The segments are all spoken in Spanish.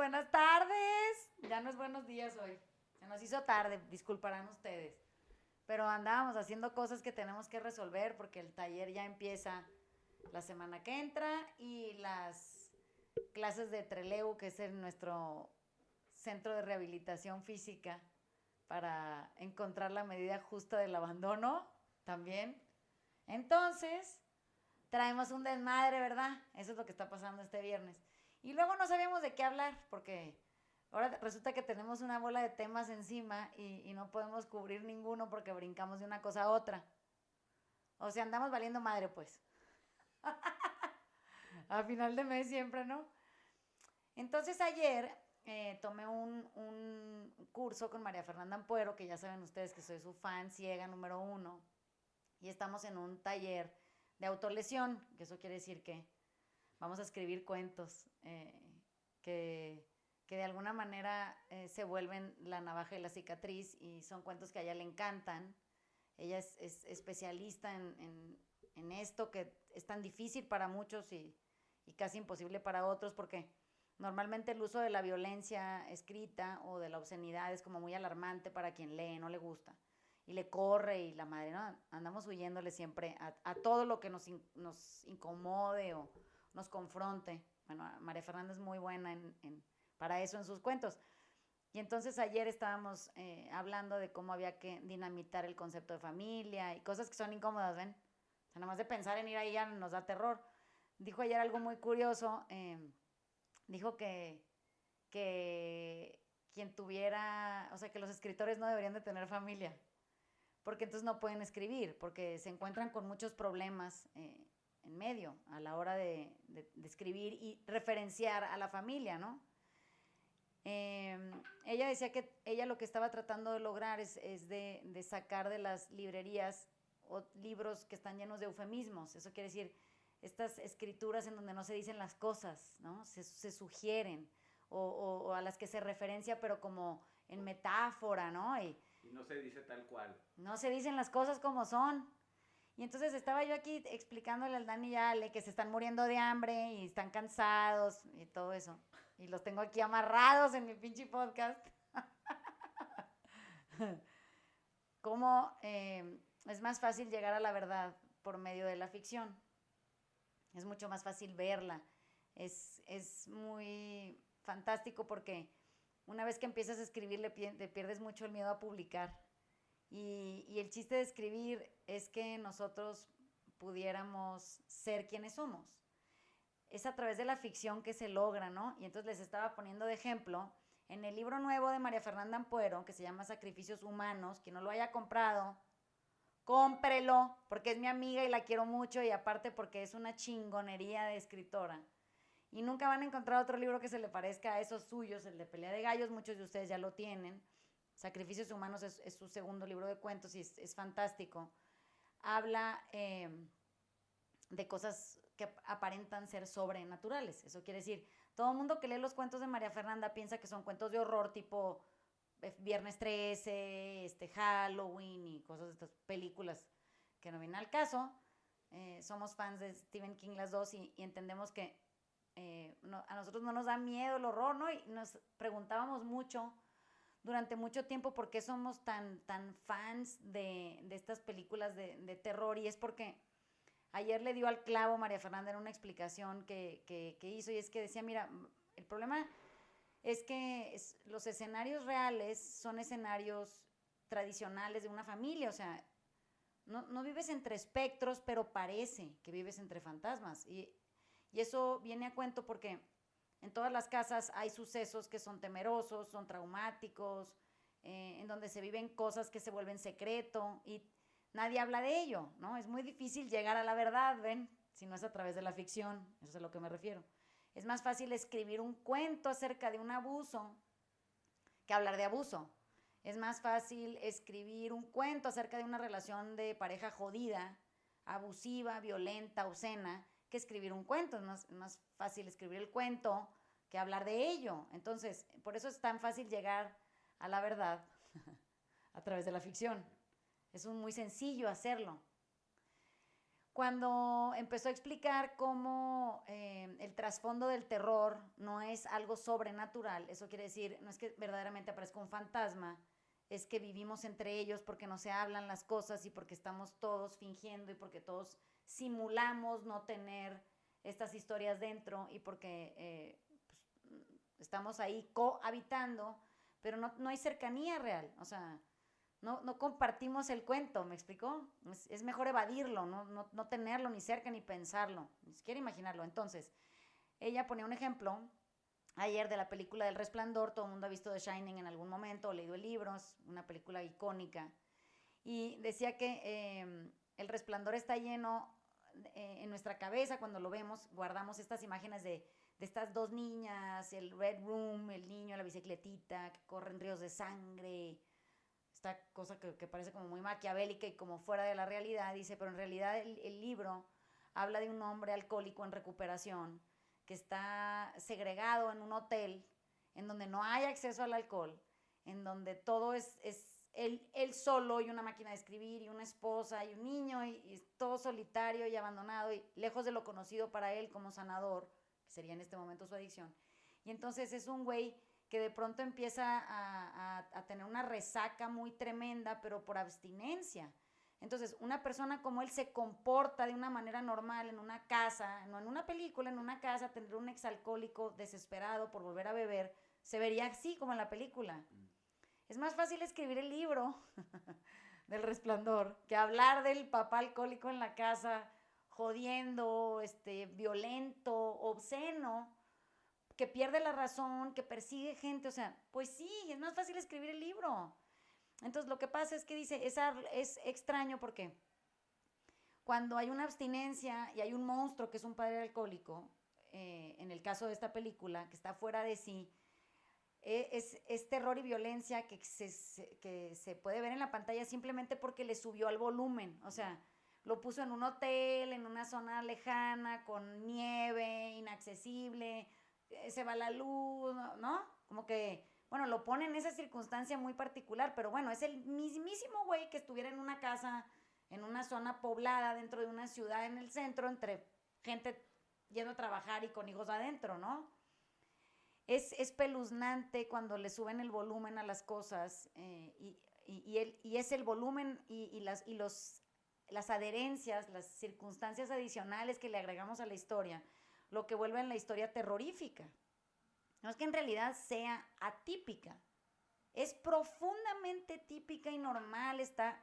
buenas tardes. Ya no es buenos días hoy. Se nos hizo tarde, disculparán ustedes. Pero andábamos haciendo cosas que tenemos que resolver porque el taller ya empieza la semana que entra y las clases de Treleu, que es nuestro centro de rehabilitación física para encontrar la medida justa del abandono también. Entonces, traemos un desmadre, ¿verdad? Eso es lo que está pasando este viernes. Y luego no sabíamos de qué hablar, porque ahora resulta que tenemos una bola de temas encima y no podemos cubrir ninguno porque brincamos de una cosa a otra. O sea, andamos valiendo madre, pues. A final de mes siempre, ¿no? Entonces ayer tomé un curso con María Fernanda Ampuero, que ya saben ustedes que soy su fan ciega número uno, y estamos en un taller de autolesión, que eso quiere decir que vamos a escribir cuentos que de alguna manera se vuelven la navaja y la cicatriz, y son cuentos que a ella le encantan. Ella es especialista en esto que es tan difícil para muchos y casi imposible para otros, porque normalmente el uso de la violencia escrita o de la obscenidad es como muy alarmante para quien lee, no le gusta. Y le corre y la madre, ¿no? Andamos huyéndole siempre a todo lo que nos incomode o nos confronte. Bueno, María Fernanda es muy buena para eso en sus cuentos. Y entonces ayer estábamos hablando de cómo había que dinamitar el concepto de familia y cosas que son incómodas, ¿ven? O sea, nada más de pensar en ir ahí ya nos da terror. Dijo ayer algo muy curioso. Dijo que quien tuviera, o sea, que los escritores no deberían de tener familia, porque entonces no pueden escribir, porque se encuentran con muchos problemas en medio a la hora de escribir y referenciar a la familia, ¿no? Ella decía que ella lo que estaba tratando de lograr es de sacar de las librerías o libros que están llenos de eufemismos. Eso quiere decir estas escrituras en donde no se dicen las cosas, ¿no? Se sugieren o a las que se referencia pero como en metáfora, ¿no? Y no se dice tal cual. No se dicen las cosas como son. Y entonces estaba yo aquí explicándole al Dani y a Ale que se están muriendo de hambre y están cansados y todo eso. Y los tengo aquí amarrados en mi pinche podcast. Cómo es más fácil llegar a la verdad por medio de la ficción. Es mucho más fácil verla. Es muy fantástico porque una vez que empiezas a escribir te pierdes mucho el miedo a publicar. Y el chiste de escribir es que nosotros pudiéramos ser quienes somos. Es a través de la ficción que se logra, ¿no? Y entonces les estaba poniendo de ejemplo en el libro nuevo de María Fernanda Ampuero, que se llama Sacrificios Humanos. Quien no lo haya comprado, cómprelo, porque es mi amiga y la quiero mucho, y aparte porque es una chingonería de escritora. Y nunca van a encontrar otro libro que se le parezca a esos suyos, el de Pelea de Gallos, muchos de ustedes ya lo tienen. Sacrificios Humanos es su segundo libro de cuentos y es fantástico. Habla de cosas que aparentan ser sobrenaturales. Eso quiere decir, todo el mundo que lee los cuentos de María Fernanda piensa que son cuentos de horror tipo Viernes 13, Halloween y cosas de estas películas que no vienen al caso. Somos fans de Stephen King las dos y entendemos que a nosotros no nos da miedo el horror, ¿no? Y nos preguntábamos mucho durante mucho tiempo por qué somos tan fans de estas películas de terror, y es porque ayer le dio al clavo María Fernanda en una explicación que hizo, y es que decía, mira, el problema es que los escenarios reales son escenarios tradicionales de una familia, o sea, no vives entre espectros, pero parece que vives entre fantasmas. Y eso viene a cuento porque en todas las casas hay sucesos que son temerosos, son traumáticos, en donde se viven cosas que se vuelven secreto y nadie habla de ello, ¿no? Es muy difícil llegar a la verdad, ¿ven? Si no es a través de la ficción, eso es a lo que me refiero. Es más fácil escribir un cuento acerca de un abuso que hablar de abuso. Es más fácil escribir un cuento acerca de una relación de pareja jodida, abusiva, violenta, obscena, que escribir un cuento. Es más fácil escribir el cuento que hablar de ello. Entonces, por eso es tan fácil llegar a la verdad a través de la ficción. Es muy sencillo hacerlo. Cuando empezó a explicar cómo el trasfondo del terror no es algo sobrenatural, eso quiere decir, no es que verdaderamente aparezca un fantasma, es que vivimos entre ellos porque no se hablan las cosas y porque estamos todos fingiendo y porque todos simulamos no tener estas historias dentro y porque pues, estamos ahí cohabitando, pero no hay cercanía real, o sea, no compartimos el cuento, ¿me explicó? Es mejor evadirlo, no tenerlo ni cerca ni pensarlo, ni siquiera imaginarlo. Entonces, ella ponía un ejemplo ayer de la película del Resplandor, todo el mundo ha visto The Shining en algún momento o leído el libro, es una película icónica, y decía que el Resplandor está lleno en nuestra cabeza, cuando lo vemos, guardamos estas imágenes de estas dos niñas, el Red Room, el niño, la bicicletita, que corren ríos de sangre, esta cosa que parece como muy maquiavélica y como fuera de la realidad, dice, pero en realidad el libro habla de un hombre alcohólico en recuperación que está segregado en un hotel en donde no hay acceso al alcohol, en donde todo es él solo y una máquina de escribir y una esposa y un niño y todo solitario y abandonado y lejos de lo conocido para él como sanador, que sería en este momento su adicción. Y entonces es un güey que de pronto empieza a tener una resaca muy tremenda, pero por abstinencia. Entonces, una persona como él se comporta de una manera normal en una casa, no en una película, en una casa, tener un exalcohólico desesperado por volver a beber, se vería así como en la película. Es más fácil escribir el libro del Resplandor que hablar del papá alcohólico en la casa, jodiendo, violento, obsceno, que pierde la razón, que persigue gente, o sea, pues sí, es más fácil escribir el libro. Entonces lo que pasa es que dice, es extraño porque cuando hay una abstinencia y hay un monstruo que es un padre alcohólico, en el caso de esta película, que está fuera de sí, es terror y violencia que se puede ver en la pantalla simplemente porque le subió al volumen, o sea, lo puso en un hotel, en una zona lejana, con nieve, inaccesible, se va la luz, ¿no? Como que, bueno, lo pone en esa circunstancia muy particular, pero bueno, es el mismísimo güey que estuviera en una casa, en una zona poblada, dentro de una ciudad en el centro, entre gente yendo a trabajar y con hijos adentro, ¿no? Es espeluznante cuando le suben el volumen a las cosas y es el volumen y las adherencias, las circunstancias adicionales que le agregamos a la historia, lo que vuelve a la historia terrorífica. No es que en realidad sea atípica, es profundamente típica y normal, está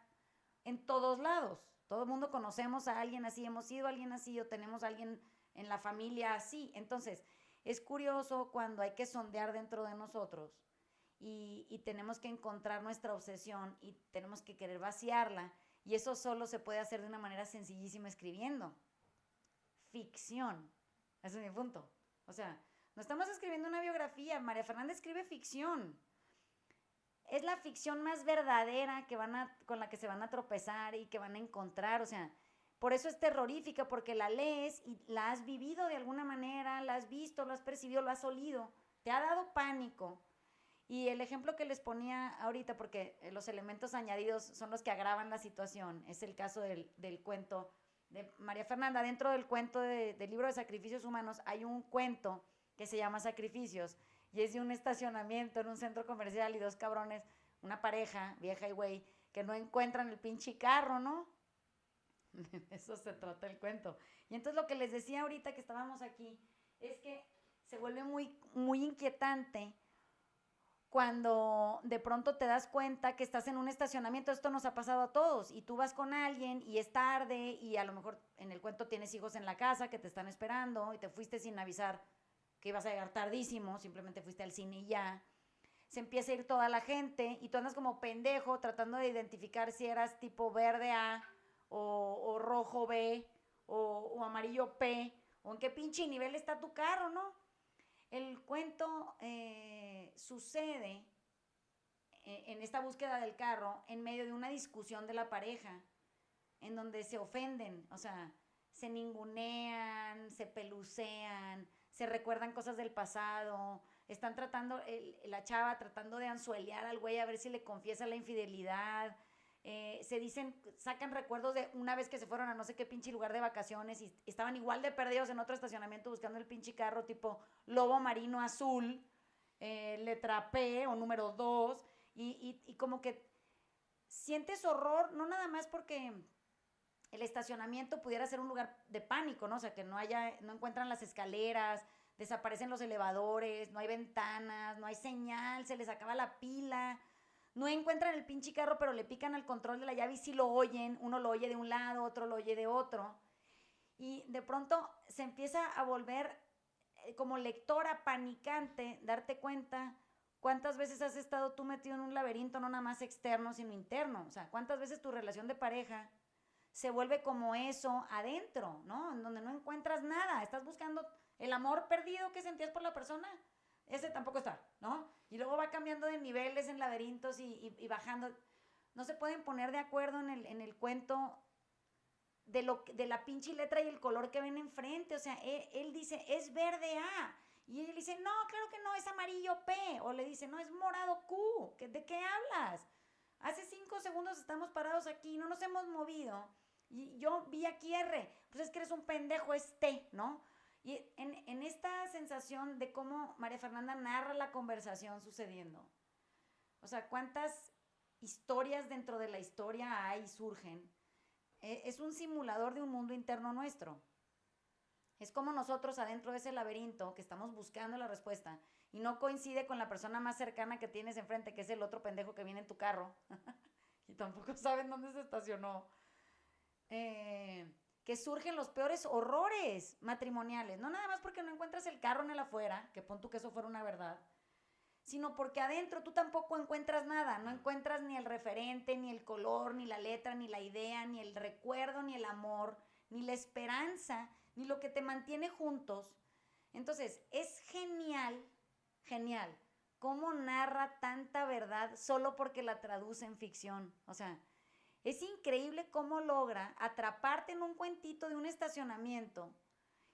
en todos lados. Todo el mundo conocemos a alguien así, hemos sido alguien así o tenemos a alguien en la familia así. Entonces, es curioso cuando hay que sondear dentro de nosotros y tenemos que encontrar nuestra obsesión y tenemos que querer vaciarla, y eso solo se puede hacer de una manera sencillísima escribiendo. Ficción. Ese es mi punto. O sea, no estamos escribiendo una biografía. María Fernanda escribe ficción. Es la ficción más verdadera con la que se van a tropezar y que van a encontrar. O sea, por eso es terrorífica, porque la lees y la has vivido de alguna manera, la has visto, lo has percibido, lo has olido. Te ha dado pánico. Y el ejemplo que les ponía ahorita, porque los elementos añadidos son los que agravan la situación, es el caso del cuento de María Fernanda. Dentro del cuento del libro de Sacrificios Humanos hay un cuento que se llama Sacrificios y es de un estacionamiento en un centro comercial y dos cabrones, una pareja, vieja y güey, que no encuentran el pinche carro, ¿no? Eso se trata el cuento. Y entonces lo que les decía ahorita que estábamos aquí es que se vuelve muy, muy inquietante cuando de pronto te das cuenta que estás en un estacionamiento. Esto nos ha pasado a todos, y tú vas con alguien y es tarde y a lo mejor en el cuento tienes hijos en la casa que te están esperando y te fuiste sin avisar que ibas a llegar tardísimo, simplemente fuiste al cine y ya. Se empieza a ir toda la gente y tú andas como pendejo tratando de identificar si eras tipo verde A o rojo B o amarillo P, o en qué pinche nivel está tu carro, ¿no? El cuento sucede en esta búsqueda del carro en medio de una discusión de la pareja, en donde se ofenden, o sea, se ningunean, se pelucean, se recuerdan cosas del pasado, están tratando, la chava tratando de anzuelear al güey a ver si le confiesa la infidelidad, sacan recuerdos de una vez que se fueron a no sé qué pinche lugar de vacaciones y estaban igual de perdidos en otro estacionamiento buscando el pinche carro tipo lobo marino azul, letra P o número 2, y como que sientes horror, no nada más porque el estacionamiento pudiera ser un lugar de pánico, ¿no? O sea, que no encuentran las escaleras, desaparecen los elevadores, no hay ventanas, no hay señal, se les acaba la pila, no encuentran el pinche carro, pero le pican al control de la llave y sí lo oyen, uno lo oye de un lado, otro lo oye de otro, y de pronto se empieza a volver como lectora panicante, darte cuenta cuántas veces has estado tú metido en un laberinto, no nada más externo, sino interno, o sea, cuántas veces tu relación de pareja se vuelve como eso adentro, ¿no? En donde no encuentras nada, estás buscando el amor perdido que sentías por la persona, ese tampoco está, ¿no? Y luego va cambiando de niveles en laberintos y bajando. No se pueden poner de acuerdo en el cuento de la pinche letra y el color que ven enfrente. O sea, él dice, es verde A. Y él dice, no, claro que no, es amarillo P. O le dice, no, es morado Q. ¿De qué hablas? Hace 5 segundos estamos parados aquí, no nos hemos movido. Y yo vi aquí R. Pues es que eres un pendejo, es T, ¿no? Y en esta sensación de cómo María Fernanda narra la conversación sucediendo. O sea, cuántas historias dentro de la historia hay, surgen. Es un simulador de un mundo interno nuestro. Es como nosotros adentro de ese laberinto que estamos buscando la respuesta y no coincide con la persona más cercana que tienes enfrente, que es el otro pendejo que viene en tu carro y tampoco saben dónde se estacionó. Que surgen los peores horrores matrimoniales, no nada más porque no encuentras el carro en el afuera, que pon tú que eso fuera una verdad, sino porque adentro tú tampoco encuentras nada, no encuentras ni el referente, ni el color, ni la letra, ni la idea, ni el recuerdo, ni el amor, ni la esperanza, ni lo que te mantiene juntos. Entonces, es genial, genial, cómo narra tanta verdad solo porque la traduce en ficción. O sea, es increíble cómo logra atraparte en un cuentito de un estacionamiento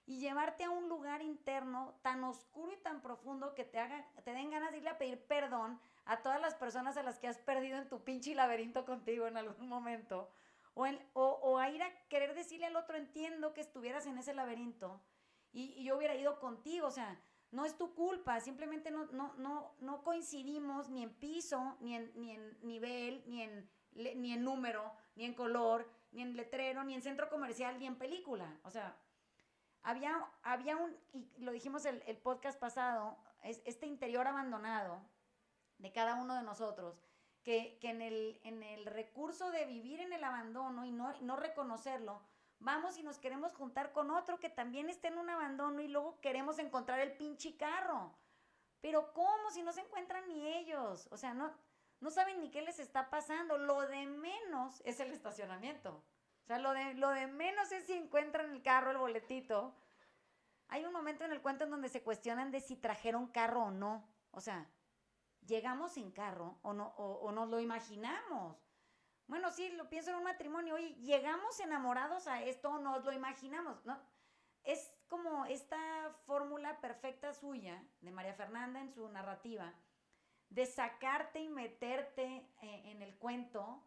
y llevarte a un lugar interno tan oscuro y tan profundo que te den ganas de irle a pedir perdón a todas las personas a las que has perdido en tu pinche laberinto contigo en algún momento. O a ir a querer decirle al otro, entiendo que estuvieras en ese laberinto y yo hubiera ido contigo. O sea, no es tu culpa, simplemente no coincidimos ni en piso, ni en nivel, ni en número, ni en color, ni en letrero, ni en centro comercial, ni en película. O sea, había y lo dijimos el podcast pasado, este interior abandonado de cada uno de nosotros, que en el recurso de vivir en el abandono y no reconocerlo, vamos y nos queremos juntar con otro que también está en un abandono y luego queremos encontrar el pinche carro. Pero ¿cómo si no se encuentran ni ellos? O sea, no saben ni qué les está pasando. Lo de menos es el estacionamiento. O sea, lo de menos es si encuentran el carro, el boletito. Hay un momento en el cuento en donde se cuestionan de si trajeron carro o no. O sea, ¿llegamos sin carro o no, o nos lo imaginamos? Bueno, sí, lo pienso en un matrimonio. Oye, ¿llegamos enamorados a esto o nos lo imaginamos? ¿No? Es como esta fórmula perfecta suya, de María Fernanda en su narrativa, de sacarte y meterte en el cuento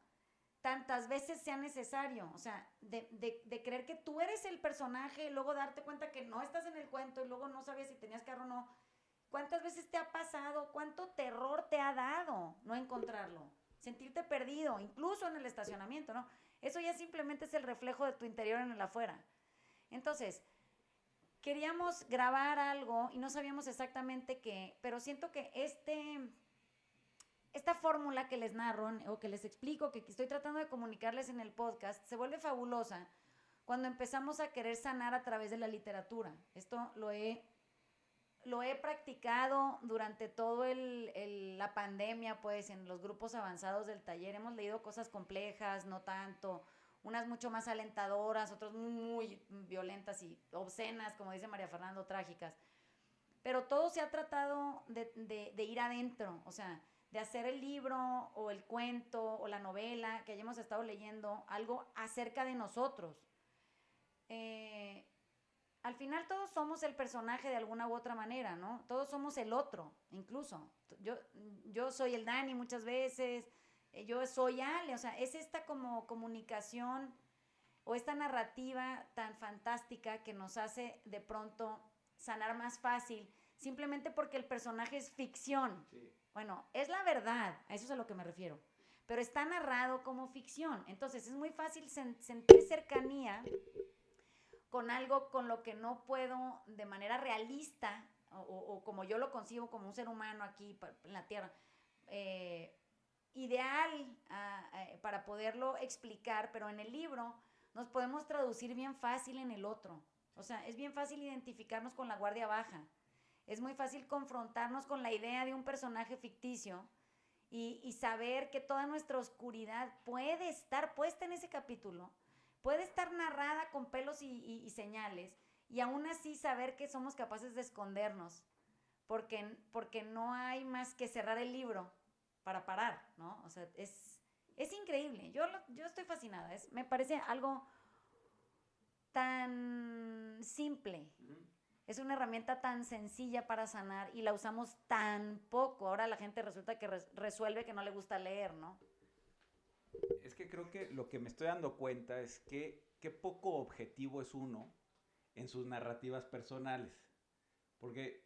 tantas veces sea necesario. O sea, de creer que tú eres el personaje y luego darte cuenta que no estás en el cuento y luego no sabías si tenías carro o no. ¿Cuántas veces te ha pasado? ¿Cuánto terror te ha dado no encontrarlo? Sentirte perdido, incluso en el estacionamiento, ¿no? Eso ya simplemente es el reflejo de tu interior en el afuera. Entonces, queríamos grabar algo y no sabíamos exactamente qué, pero siento que esta fórmula que les narro o que les explico, que estoy tratando de comunicarles en el podcast, se vuelve fabulosa cuando empezamos a querer sanar a través de la literatura. Esto lo he practicado durante todo la pandemia, pues en los grupos avanzados del taller. Hemos leído cosas complejas, no tanto, unas mucho más alentadoras, otras muy violentas y obscenas, como dice María Fernanda, trágicas. Pero todo se ha tratado de ir adentro, o sea, de hacer el libro o el cuento o la novela que hayamos estado leyendo, algo acerca de nosotros. Al final todos somos el personaje de alguna u otra manera, ¿no? Todos somos el otro, incluso. Yo soy el Dani muchas veces, yo soy Ale, o sea, es esta como comunicación o esta narrativa tan fantástica que nos hace de pronto sanar más fácil, simplemente porque el personaje es ficción. Sí. Bueno, es la verdad, a eso es a lo que me refiero, pero está narrado como ficción, entonces es muy fácil sentir cercanía con algo con lo que no puedo de manera realista o como yo lo concibo como un ser humano aquí en la Tierra, ideal para poderlo explicar, pero en el libro nos podemos traducir bien fácil en el otro. O sea, es bien fácil identificarnos con la guardia baja. Es muy fácil confrontarnos con la idea de un personaje ficticio y saber que toda nuestra oscuridad puede estar puesta en ese capítulo, puede estar narrada con pelos y señales, y aún así saber que somos capaces de escondernos, porque no hay más que cerrar el libro para parar, ¿no? O sea, es increíble. Yo estoy fascinada. Me parece algo tan simple. Ujú. Es una herramienta tan sencilla para sanar y la usamos tan poco. Ahora la gente resulta que resuelve que no le gusta leer, ¿no? Es que creo que lo que me estoy dando cuenta es que qué poco objetivo es uno en sus narrativas personales. Porque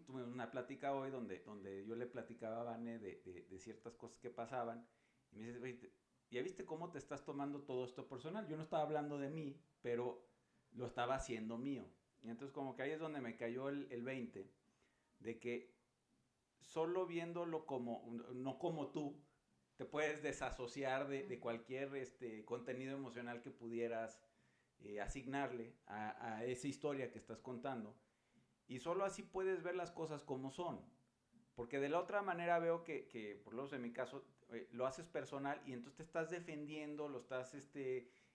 tuve una plática hoy donde yo le platicaba a Vane de ciertas cosas que pasaban. Y me dice, ¿ya viste cómo te estás tomando todo esto personal? Yo no estaba hablando de mí, pero lo estaba haciendo mío. Y entonces como que ahí es donde me cayó el 20, de que solo viéndolo como, no como tú, te puedes desasociar de cualquier contenido emocional que pudieras asignarle a esa historia que estás contando. Y solo así puedes ver las cosas como son. Porque de la otra manera veo que por lo menos en mi caso, lo haces personal y entonces te estás defendiendo, lo estás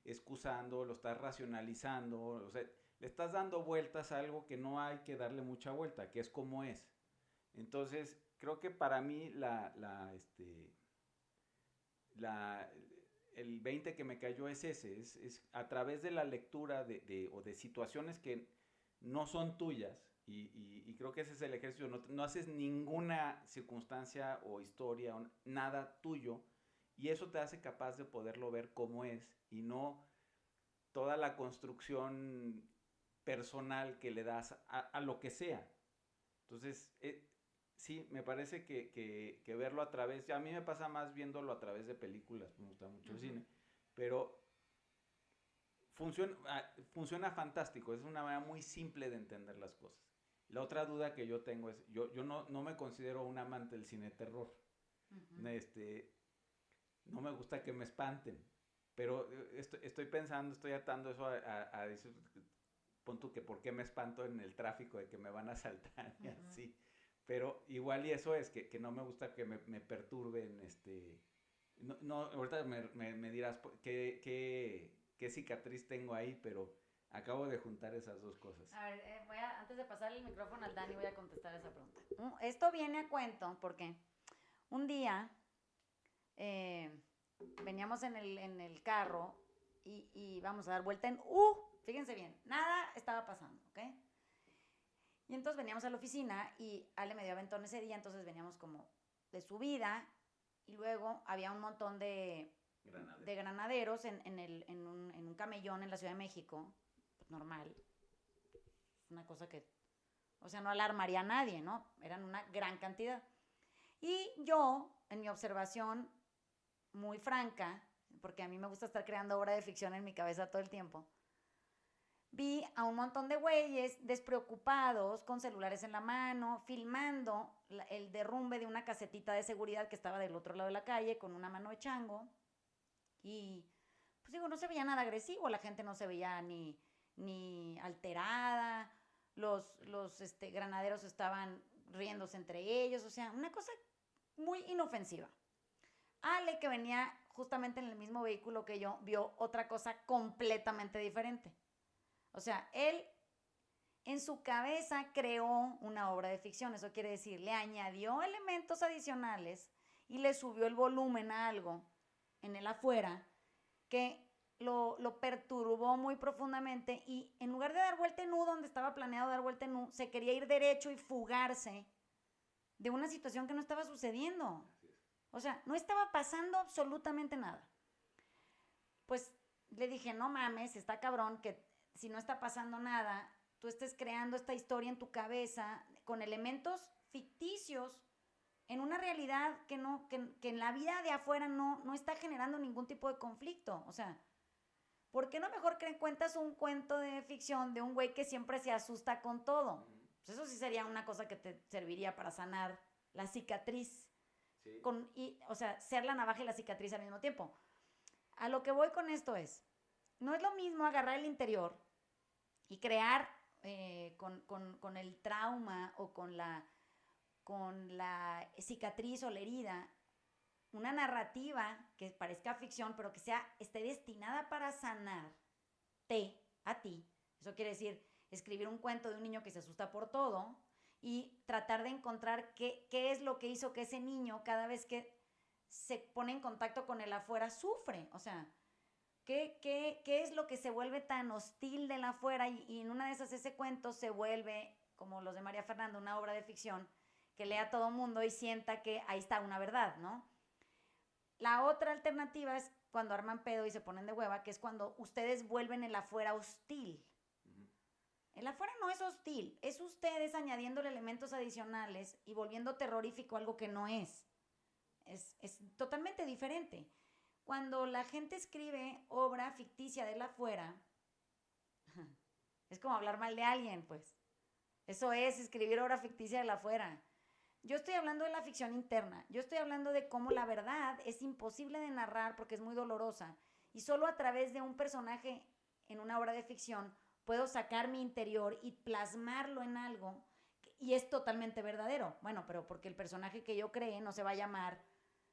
excusando, lo estás racionalizando, o sea, le estás dando vueltas a algo que no hay que darle mucha vuelta, que es como es. Entonces, creo que para mí el 20 que me cayó es ese, es a través de la lectura o de situaciones que no son tuyas, y creo que ese es el ejercicio, no haces ninguna circunstancia o historia, o nada tuyo, y eso te hace capaz de poderlo ver como es, y no toda la construcción personal que le das a lo que sea. Entonces, sí, me parece que verlo a través, a mí me pasa más viéndolo a través de películas, me gusta mucho el cine, pero funciona fantástico, es una manera muy simple de entender las cosas. La otra duda que yo tengo es, yo no me considero un amante del cine de terror, no me gusta que me espanten, pero estoy pensando, estoy atando eso a decir, pon tú que por qué me espanto en el tráfico de que me van a asaltar y así. Pero igual y eso es que no me gusta que me perturben, no, ahorita me dirás qué cicatriz tengo ahí, pero acabo de juntar esas dos cosas. A ver, antes de pasar el micrófono al Dani, voy a contestar esa pregunta. Esto viene a cuento porque un día veníamos en el carro y vamos a dar vuelta en fíjense bien, nada estaba pasando, ¿ok? Y entonces veníamos a la oficina y Ale me dio aventón ese día, entonces veníamos como de subida y luego había un montón de granaderos en un camellón en la Ciudad de México, pues normal, una cosa que, o sea, no alarmaría a nadie, ¿no? Eran una gran cantidad. Y yo, en mi observación muy franca, porque a mí me gusta estar creando obra de ficción en mi cabeza todo el tiempo, vi a un montón de güeyes despreocupados, con celulares en la mano, filmando el derrumbe de una casetita de seguridad que estaba del otro lado de la calle con una mano de chango. Y, pues digo, no se veía nada agresivo, la gente no se veía ni alterada, los granaderos estaban riéndose entre ellos, o sea, una cosa muy inofensiva. Ale, que venía justamente en el mismo vehículo que yo, vio otra cosa completamente diferente. O sea, él en su cabeza creó una obra de ficción, eso quiere decir, le añadió elementos adicionales y le subió el volumen a algo en el afuera que lo perturbó muy profundamente y en lugar de dar vuelta en U donde estaba planeado dar vuelta en U, se quería ir derecho y fugarse de una situación que no estaba sucediendo. O sea, no estaba pasando absolutamente nada. Pues le dije, no mames, está cabrón que si no está pasando nada, tú estés creando esta historia en tu cabeza con elementos ficticios en una realidad que en la vida de afuera no está generando ningún tipo de conflicto. O sea, ¿por qué no mejor cuentas un cuento de ficción de un güey que siempre se asusta con todo? Pues eso sí sería una cosa que te serviría para sanar la cicatriz. Sí. O sea, ser la navaja y la cicatriz al mismo tiempo. A lo que voy con esto es, no es lo mismo agarrar el interior y crear con el trauma o con la cicatriz o la herida una narrativa que parezca ficción, pero que esté destinada para sanarte a ti. Eso quiere decir escribir un cuento de un niño que se asusta por todo y tratar de encontrar qué es lo que hizo que ese niño, cada vez que se pone en contacto con el afuera, sufre. O sea, ¿qué es lo que se vuelve tan hostil del afuera? Y en una de esas ese cuento se vuelve, como los de María Fernanda, una obra de ficción que lea todo mundo y sienta que ahí está una verdad, ¿no? La otra alternativa es cuando arman pedo y se ponen de hueva, que es cuando ustedes vuelven el afuera hostil. El afuera no es hostil, es ustedes añadiéndole elementos adicionales y volviendo terrorífico algo que no es. Es totalmente diferente. Cuando la gente escribe obra ficticia del afuera, es como hablar mal de alguien, pues. Eso es escribir obra ficticia del afuera. Yo estoy hablando de la ficción interna. Yo estoy hablando de cómo la verdad es imposible de narrar porque es muy dolorosa. Y solo a través de un personaje en una obra de ficción puedo sacar mi interior y plasmarlo en algo. Y es totalmente verdadero. Bueno, pero porque el personaje que yo creé no se va a llamar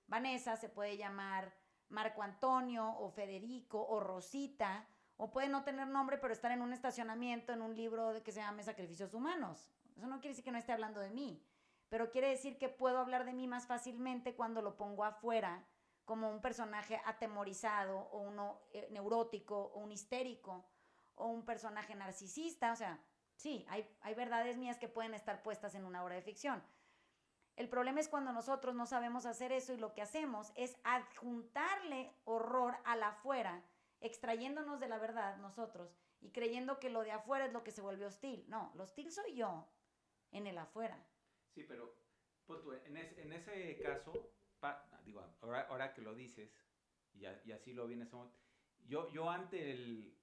Vanessa, se puede llamar Marco Antonio o Federico o Rosita, o puede no tener nombre pero estar en un estacionamiento en un libro que se llame Sacrificios Humanos. Eso no quiere decir que no esté hablando de mí, pero quiere decir que puedo hablar de mí más fácilmente cuando lo pongo afuera como un personaje atemorizado o uno neurótico o un histérico o un personaje narcisista. O sea, sí, hay verdades mías que pueden estar puestas en una obra de ficción. El problema es cuando nosotros no sabemos hacer eso y lo que hacemos es adjuntarle horror al afuera, extrayéndonos de la verdad nosotros y creyendo que lo de afuera es lo que se vuelve hostil. No, lo hostil soy yo en el afuera. Sí, pero pues, en ese caso, digo, ahora que lo dices, y así lo vi en ese momento, yo ante el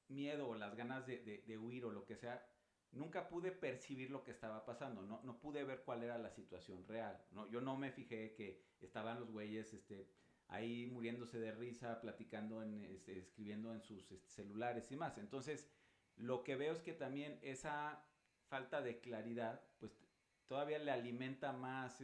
miedo o las ganas de huir o lo que sea, nunca pude percibir lo que estaba pasando, no pude ver cuál era la situación real, ¿no? Yo no me fijé que estaban los güeyes ahí muriéndose de risa, platicando, escribiendo en sus celulares y más. Entonces, lo que veo es que también esa falta de claridad, pues todavía le alimenta más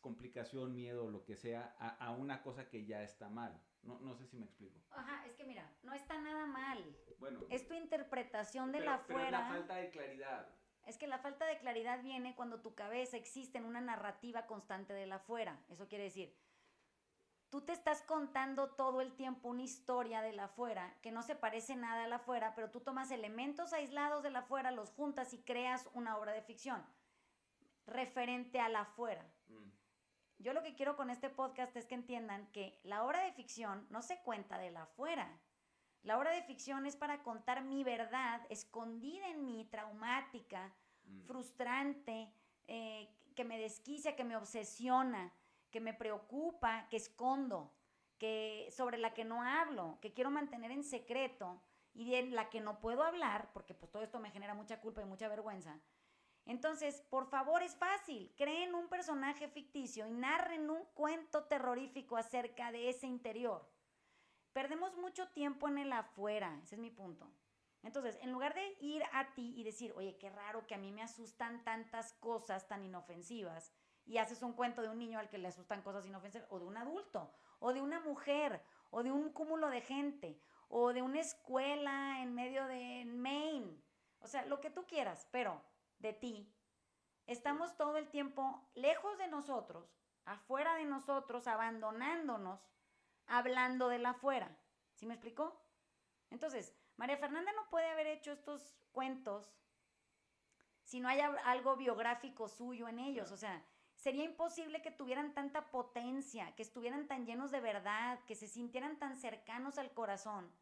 complicación, miedo, lo que sea, a una cosa que ya está mal. No sé si me explico. Ajá, es que mira, no está nada mal. Bueno, es tu interpretación del afuera. Pero es la falta de claridad. Es que la falta de claridad viene cuando tu cabeza existe en una narrativa constante del afuera. Eso quiere decir, tú te estás contando todo el tiempo una historia del afuera que no se parece nada al afuera, pero tú tomas elementos aislados del afuera, los juntas y creas una obra de ficción referente al afuera. Yo lo que quiero con este podcast es que entiendan que la obra de ficción no se cuenta de la afuera. La obra de ficción es para contar mi verdad escondida en mí, traumática, frustrante, que me desquicia, que me obsesiona, que me preocupa, que escondo, sobre la que no hablo, que quiero mantener en secreto y de la que no puedo hablar, porque pues todo esto me genera mucha culpa y mucha vergüenza. Entonces, por favor, es fácil. Creen un personaje ficticio y narren un cuento terrorífico acerca de ese interior. Perdemos mucho tiempo en el afuera, ese es mi punto. Entonces, en lugar de ir a ti y decir, oye, qué raro que a mí me asustan tantas cosas tan inofensivas, y haces un cuento de un niño al que le asustan cosas inofensivas, o de un adulto, o de una mujer, o de un cúmulo de gente, o de una escuela en medio de Maine, o sea, lo que tú quieras, pero de ti. Estamos todo el tiempo lejos de nosotros, afuera de nosotros, abandonándonos, hablando del afuera. ¿Sí me explicó? Entonces, María Fernanda no puede haber hecho estos cuentos si no hay algo biográfico suyo en ellos. O sea, sería imposible que tuvieran tanta potencia, que estuvieran tan llenos de verdad, que se sintieran tan cercanos al corazón,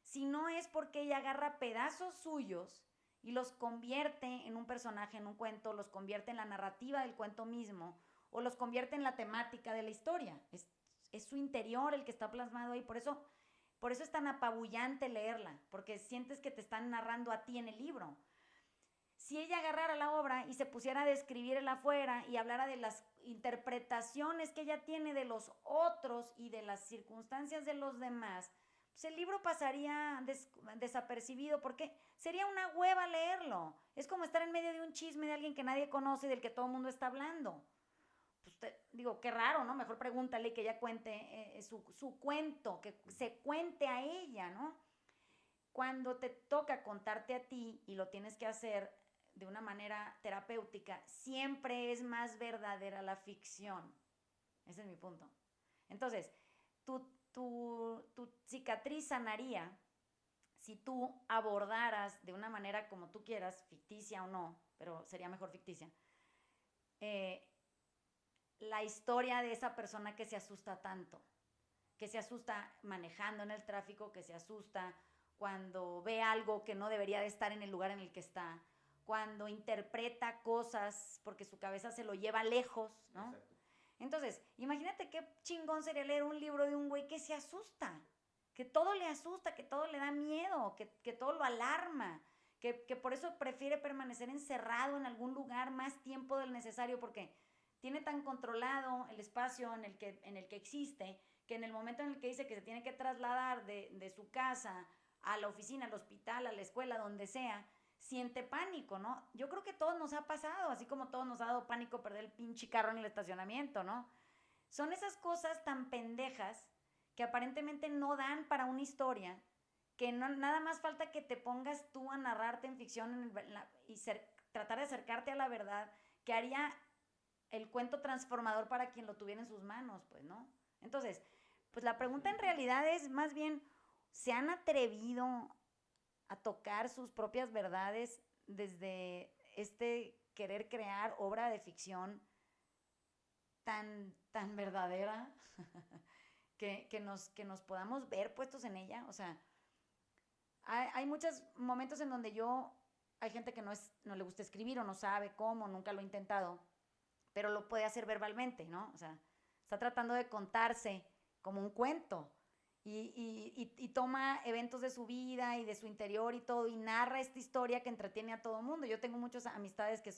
si no es porque ella agarra pedazos suyos y los convierte en un personaje, en un cuento, los convierte en la narrativa del cuento mismo, o los convierte en la temática de la historia. Es su interior el que está plasmado ahí, por eso es tan apabullante leerla, porque sientes que te están narrando a ti en el libro. Si ella agarrara la obra y se pusiera a describir el afuera y hablara de las interpretaciones que ella tiene de los otros y de las circunstancias de los demás, pues el libro pasaría desapercibido, porque sería una hueva leerlo. Es como estar en medio de un chisme de alguien que nadie conoce y del que todo el mundo está hablando. Pues digo, qué raro, ¿no? Mejor pregúntale que ella cuente su cuento, que se cuente a ella, ¿no? Cuando te toca contarte a ti y lo tienes que hacer de una manera terapéutica, siempre es más verdadera la ficción. Ese es mi punto. Entonces, tu cicatriz sanaría si tú abordaras de una manera como tú quieras, ficticia o no, pero sería mejor ficticia, la historia de esa persona que se asusta tanto, que se asusta manejando en el tráfico, que se asusta cuando ve algo que no debería de estar en el lugar en el que está, cuando interpreta cosas porque su cabeza se lo lleva lejos, ¿no? Exacto. Entonces, imagínate qué chingón sería leer un libro de un güey que se asusta, que todo le asusta, que todo le da miedo, que todo lo alarma, que por eso prefiere permanecer encerrado en algún lugar más tiempo del necesario, porque tiene tan controlado el espacio en el que existe, que en el momento en el que dice que se tiene que trasladar de su casa a la oficina, al hospital, a la escuela, donde sea, siente pánico, ¿no? Yo creo que a todos nos ha pasado, así como a todos nos ha dado pánico perder el pinche carro en el estacionamiento, ¿no? Son esas cosas tan pendejas que aparentemente no dan para una historia, que no, nada más falta que te pongas tú a narrarte en ficción y tratar de acercarte a la verdad, que haría el cuento transformador para quien lo tuviera en sus manos, pues, ¿no? Entonces, pues la pregunta en realidad es más bien, ¿se han atrevido a tocar sus propias verdades desde este querer crear obra de ficción tan verdadera que nos podamos ver puestos en ella? O sea, hay muchos momentos en donde hay gente que no le gusta escribir o no sabe cómo, nunca lo ha intentado, pero lo puede hacer verbalmente, ¿no? O sea, está tratando de contarse como un cuento y toma eventos de su vida y de su interior y todo, y narra esta historia que entretiene a todo el mundo. Yo tengo muchas amistades que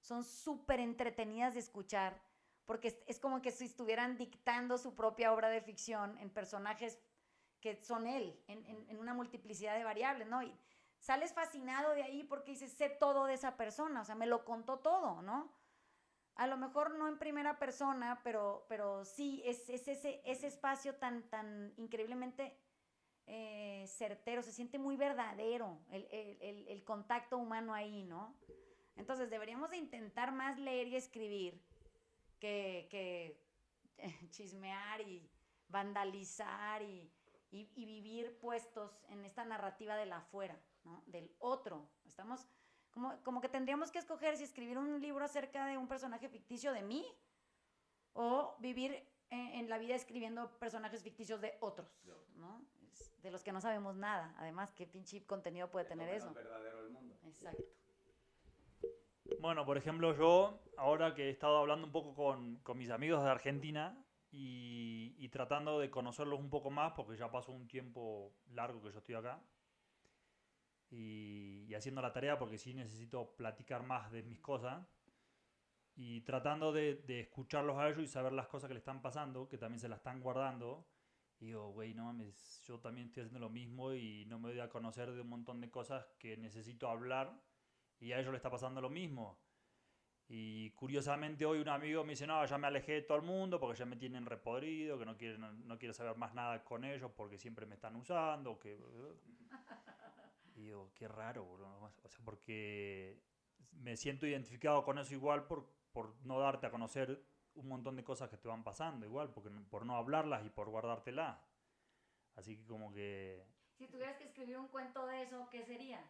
son súper entretenidas de escuchar, porque es como que si estuvieran dictando su propia obra de ficción en personajes que son él, en una multiplicidad de variables, ¿no? Y sales fascinado de ahí porque dices, sé todo de esa persona, o sea, me lo contó todo, ¿no? A lo mejor no en primera persona, pero sí, es ese espacio tan increíblemente certero, se siente muy verdadero el contacto humano ahí, ¿no? Entonces deberíamos de intentar más leer y escribir que chismear y vandalizar y vivir puestos en esta narrativa del afuera, ¿no? Del otro. Estamos como que tendríamos que escoger si escribir un libro acerca de un personaje ficticio de mí o vivir en la vida escribiendo personajes ficticios de otros, ¿no? De los que no sabemos nada. Además, ¿qué pinche contenido puede tener eso? Es lo verdadero del mundo. Exacto. Bueno, por ejemplo, yo, ahora que he estado hablando un poco con mis amigos de Argentina y tratando de conocerlos un poco más, porque ya pasó un tiempo largo que yo estoy acá, y haciendo la tarea porque sí necesito platicar más de mis cosas, y tratando de escucharlos a ellos y saber las cosas que le están pasando, que también se las están guardando. Y digo, güey, no mames, yo también estoy haciendo lo mismo y no me doy a conocer de un montón de cosas que necesito hablar, y a ellos le está pasando lo mismo. Y curiosamente hoy un amigo me dice, no, ya me alejé de todo el mundo porque ya me tienen repodrido, que no quiero saber más nada con ellos porque siempre me están usando, que... Y digo, qué raro, bro. O sea, porque me siento identificado con eso igual por no darte a conocer un montón de cosas que te van pasando igual, por no hablarlas y por guardártelas. Así que como que... Si tuvieras que escribir un cuento de eso, ¿qué sería?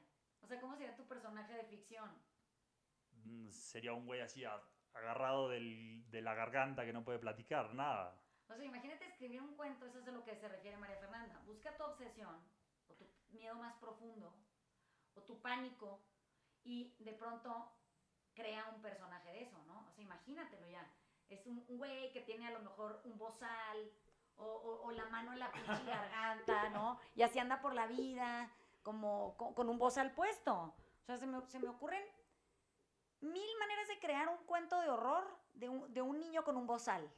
O sea, ¿cómo sería tu personaje de ficción? Sería un güey así agarrado de la garganta que no puede platicar, nada. O sea, imagínate escribir un cuento, eso es a lo que se refiere María Fernanda. Busca tu obsesión, o tu miedo más profundo, o tu pánico, y de pronto crea un personaje de eso, ¿no? O sea, imagínatelo ya. Es un güey que tiene a lo mejor un bozal, o la mano en la pinche garganta, ¿no? Y así anda por la vida, como con un bozal puesto. O sea, se me ocurren mil maneras de crear un cuento de horror de un niño con un bozal.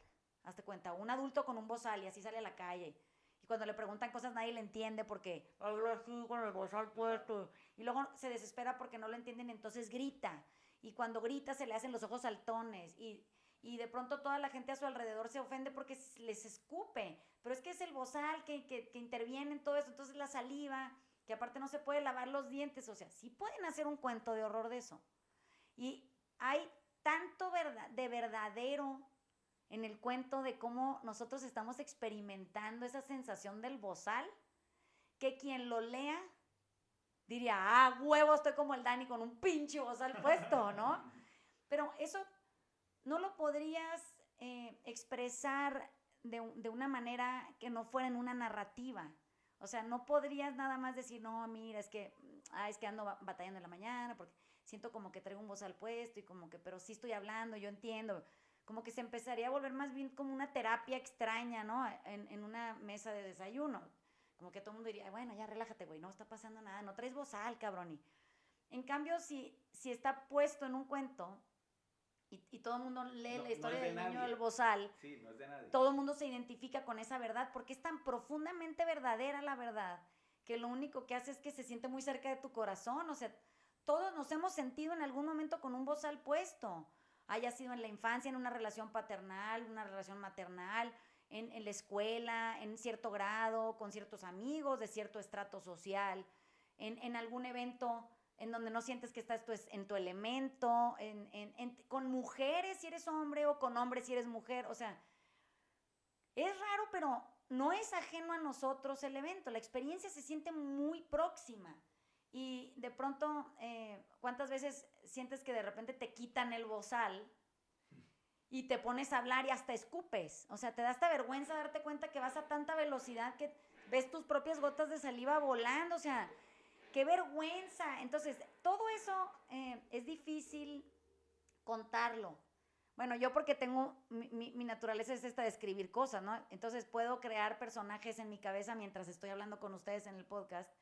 Hazte cuenta, un adulto con un bozal y así sale a la calle. Y cuando le preguntan cosas nadie le entiende porque habla así con el bozal puesto. Y luego se desespera porque no lo entienden, entonces grita. Y cuando grita se le hacen los ojos saltones. Y de pronto toda la gente a su alrededor se ofende porque les escupe. Pero es que es el bozal que interviene en todo eso. Entonces la saliva, que aparte no se puede lavar los dientes. O sea, sí pueden hacer un cuento de horror de eso. Y hay tanto de verdadero en el cuento de cómo nosotros estamos experimentando esa sensación del bozal, que quien lo lea diría, ah, huevo, estoy como el Dani con un pinche bozal puesto, ¿no? Pero eso no lo podrías expresar de una manera que no fuera en una narrativa. O sea, no podrías nada más decir, no, mira, es que ando batallando en la mañana porque siento como que traigo un bozal puesto y como que, pero sí estoy hablando, yo entiendo. Como que se empezaría a volver más bien como una terapia extraña, ¿no? En una mesa de desayuno. Como que todo el mundo diría, bueno, ya relájate, güey, no está pasando nada, no traes bozal, cabrón. Y en cambio, si está puesto en un cuento y todo el mundo lee la historia del niño del bozal, sí, no es de nadie. todo el mundo se identifica con esa verdad porque es tan profundamente verdadera la verdad que lo único que hace es que se siente muy cerca de tu corazón. O sea, todos nos hemos sentido en algún momento con un bozal puesto, haya sido en la infancia, en una relación paternal, una relación maternal, en la escuela, en cierto grado, con ciertos amigos de cierto estrato social, en algún evento en donde no sientes que estás en tu elemento, con mujeres si eres hombre o con hombres si eres mujer. O sea, es raro, pero no es ajeno a nosotros el evento. La experiencia se siente muy próxima. Y de pronto, ¿cuántas veces sientes que de repente te quitan el bozal y te pones a hablar y hasta escupes? O sea, te da hasta vergüenza darte cuenta que vas a tanta velocidad que ves tus propias gotas de saliva volando. O sea, ¡qué vergüenza! Entonces, todo eso es difícil contarlo. Bueno, yo porque tengo, mi naturaleza es esta de escribir cosas, ¿no? Entonces puedo crear personajes en mi cabeza mientras estoy hablando con ustedes en el podcast.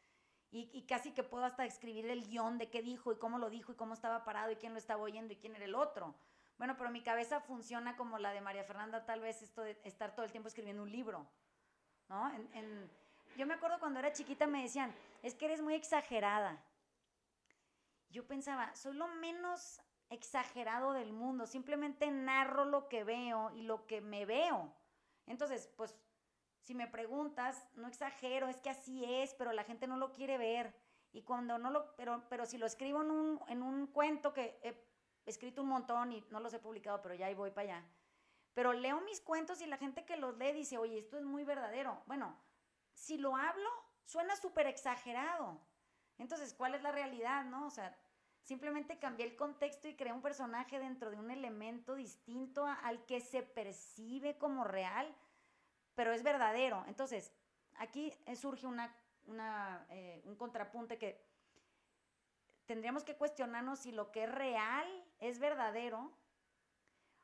Y casi que puedo hasta escribir el guión de qué dijo y cómo lo dijo y cómo estaba parado y quién lo estaba oyendo y quién era el otro. Bueno, pero mi cabeza funciona como la de María Fernanda, tal vez esto de estar todo el tiempo escribiendo un libro, ¿no? Yo me acuerdo cuando era chiquita me decían, es que eres muy exagerada. Yo pensaba, soy lo menos exagerado del mundo, simplemente narro lo que veo y lo que me veo. Entonces, pues, si me preguntas, no exagero, es que así es, pero la gente no lo quiere ver. Y cuando no lo, pero si lo escribo en un cuento que he escrito un montón y no los he publicado, pero ya ahí voy para allá. Pero leo mis cuentos y la gente que los lee dice, oye, esto es muy verdadero. Bueno, si lo hablo, suena súper exagerado. Entonces, ¿cuál es la realidad, no? O sea, simplemente cambié el contexto y creé un personaje dentro de un elemento distinto al que se percibe como real, pero es verdadero. Entonces, aquí surge un contrapunte que tendríamos que cuestionarnos si lo que es real es verdadero